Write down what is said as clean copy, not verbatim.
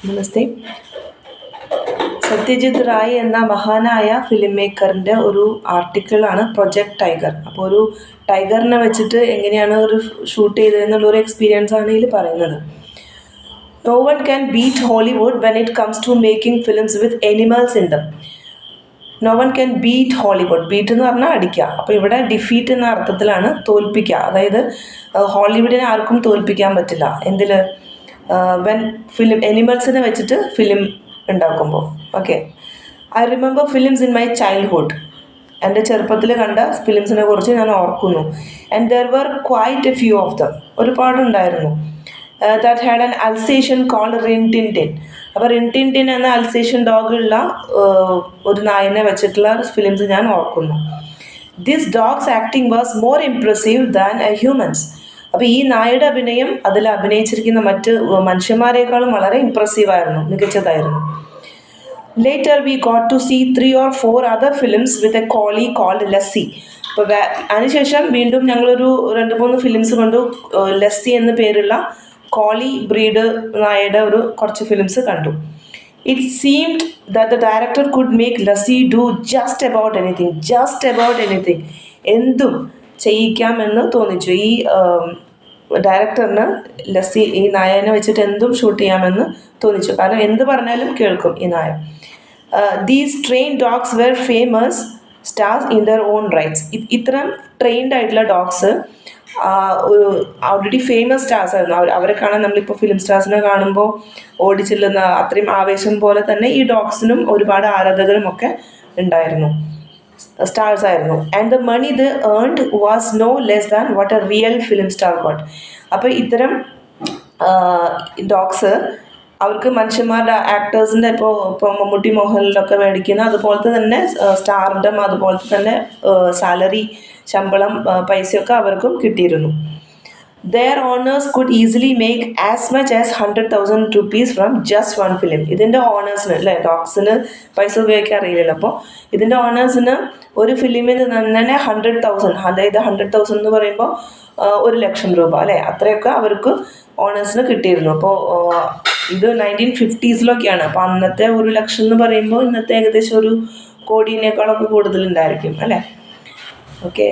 നമസ്തേ. സത്യജിത് റായ് എന്ന മഹാനായ ഫിലിം മേക്കറിൻ്റെ ഒരു ആർട്ടിക്കിളാണ് പ്രൊജക്ട് ടൈഗർ. അപ്പോൾ ഒരു ടൈഗറിനെ വെച്ചിട്ട് എങ്ങനെയാണ് ഒരു ഷൂട്ട് ചെയ്തതെന്നുള്ളൊരു എക്സ്പീരിയൻസ് ആണ് ഇതിൽ പറയുന്നത്. No one can beat Hollywood when it comes to making films with animals in them. No one can beat Hollywood. Beat എന്ന് പറഞ്ഞാൽ അടിക്കുക. അപ്പോൾ ഇവിടെ ഡിഫീറ്റ് എന്ന അർത്ഥത്തിലാണ് തോൽപ്പിക്കുക. അതായത് ഹോളിവുഡിനെ ആർക്കും തോൽപ്പിക്കാൻ പറ്റില്ല. എന്തിൽ വെൻ ഫിലിം എനിമൽസിനെ വെച്ചിട്ട് ഫിലിം ഉണ്ടാക്കുമ്പോൾ. Okay, I remember films in my childhood. എൻ്റെ ചെറുപ്പത്തിൽ കണ്ട ഫിലിംസിനെ കുറിച്ച് ഞാൻ ഓർക്കുന്നു. And there were quite a few of them. ഒരുപാടുണ്ടായിരുന്നു. That had an Alsatian called Rin Tin Tin. അപ്പോൾ റിൻടിൻടിൻ എന്ന അൽസേഷ്യൻ ഡോഗുള്ള ഒരു നായനെ വെച്ചിട്ടുള്ള ഫിലിംസ് ഞാൻ ഓർക്കുന്നു. This dogs acting was more impressive than A humans. അപ്പോൾ ഈ നായയുടെ അഭിനയം അതിൽ അഭിനയിച്ചിരിക്കുന്ന മറ്റ് മനുഷ്യന്മാരെക്കാളും വളരെ ഇംപ്രസീവായിരുന്നു, മികച്ചതായിരുന്നു. Later we got to see 3 or 4 other films with a collie called Lassie. അപ്പോൾ അതിനുശേഷം വീണ്ടും ഞങ്ങളൊരു 2-3 ഫിലിംസ് കണ്ടു. ലസ്സി എന്ന പേരുള്ള കോളി ബ്രീഡ് നായയുടെ കുറച്ച് ഫിലിംസ് കണ്ടു. It seemed that the director could make lassi do just about anything. എന്തും ചെയ്യിക്കാമെന്ന് തോന്നിച്ചു. ഈ ഡയറക്ടറിന് ലസ്സി ഈ നായനെ വെച്ചിട്ട് എന്തും ഷൂട്ട് ചെയ്യാമെന്ന് തോന്നിച്ചു. കാരണം എന്ത് പറഞ്ഞാലും കേൾക്കും ഈ നായ. These train dogs were famous stars in their own rights. ഇത്തരം ട്രെയിൻഡ് ആയിട്ടുള്ള ഡോഗ്സ് ഓൾറെഡി ഫേമസ് സ്റ്റാർസ് ആയിരുന്നു. അവരെ കാണാൻ നമ്മളിപ്പോൾ ഫിലിം സ്റ്റാർസിനെ കാണുമ്പോൾ ഓടിച്ചെല്ലുന്ന അത്രയും ആവേശം പോലെ തന്നെ ഈ ഡോഗ്സിനും ഒരുപാട് ആരാധകരും ഒക്കെ ഉണ്ടായിരുന്നു, സ്റ്റാർസ് ആയിരുന്നു. And the money they earned was no less than what a real film star got. അപ്പോൾ ഇത്തരം ഡോഗ്സ് അവർക്ക് മനുഷ്യന്മാരുടെ ആക്ടേഴ്സിൻ്റെ ഇപ്പോൾ മമ്മൂട്ടി മോഹൻലാലൊക്കെ മേടിക്കുന്ന അതുപോലത്തെ തന്നെ സ്റ്റാർഡം, അതുപോലത്തെ തന്നെ സാലറി, ശമ്പളം, പൈസയൊക്കെ അവർക്കും കിട്ടിയിരുന്നു. Their owners could easily make as much as 100,000 rupees from just one film. ഇതിൻ്റെ ഓണേഴ്സിന് അല്ലേ, ഡോഗ്സിന് പൈസ ഉപയോഗിക്കാൻ അറിയില്ലല്ലോ. അപ്പോൾ ഇതിൻ്റെ ഓണേഴ്സിന് ഒരു ഫിലിമിൽ തന്നെ 100,000, അതായത് 100,000 എന്ന് പറയുമ്പോൾ 1,00,000 രൂപ അല്ലേ, അത്രയൊക്കെ അവർക്ക് ഓണേഴ്സിന് കിട്ടിയിരുന്നു. അപ്പോൾ ഇത് 1950s അപ്പോൾ അന്നത്തെ 1,00,000 എന്ന് പറയുമ്പോൾ ഇന്നത്തെ ഏകദേശം 1 കോടിയേക്കാളൊക്കെ കൂടുതലുണ്ടായിരിക്കും അല്ലേ. ഓക്കെ.